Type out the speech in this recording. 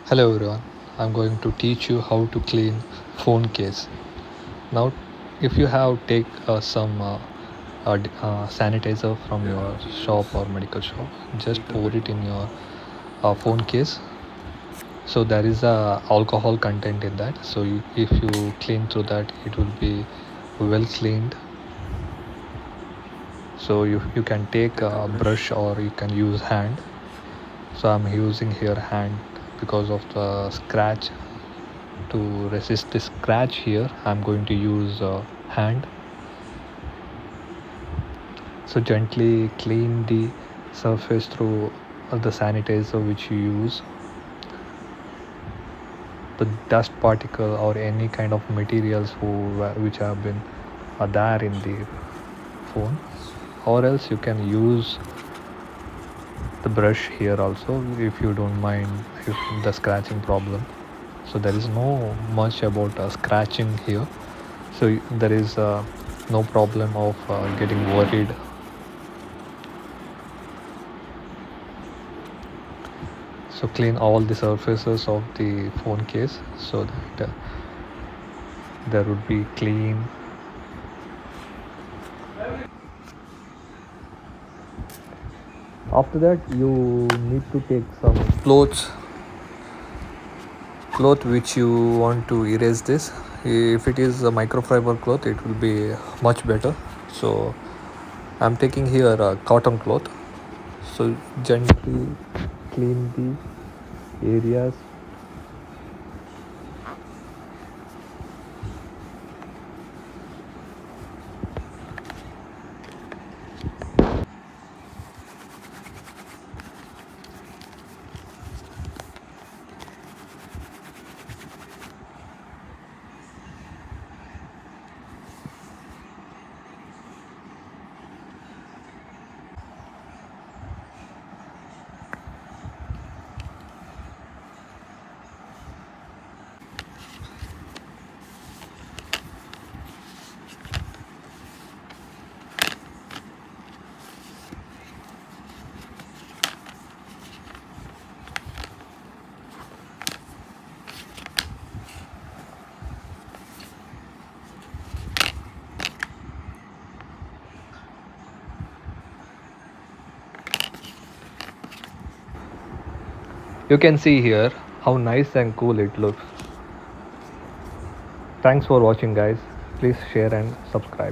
Hello everyone, I'm going to teach you how to clean phone case. Now if you have take some sanitizer from your shop or medical shop, just pour it in your phone case. So there is a alcohol content in that, so if you clean through that it will be well cleaned. So you can take a brush or you can use hand. So I'm using here hand because of the scratch. To resist the scratch here, I'm going to use hand. So gently clean the surface through the sanitizer which you use. The dust particle or any kind of materials which have been there in the phone, or else you can use the brush here also if you don't mind if the scratching problem. So there is no much about scratching here, so there is no problem of getting worried. So clean all the surfaces of the phone case so that there would be clean. After that you need to take some cloth which you want to erase this. If it is a microfiber cloth it will be much better. So I'm taking here a cotton cloth. So gently clean the areas. You can see here how nice and cool it looks. Thanks for watching guys. Please share and subscribe.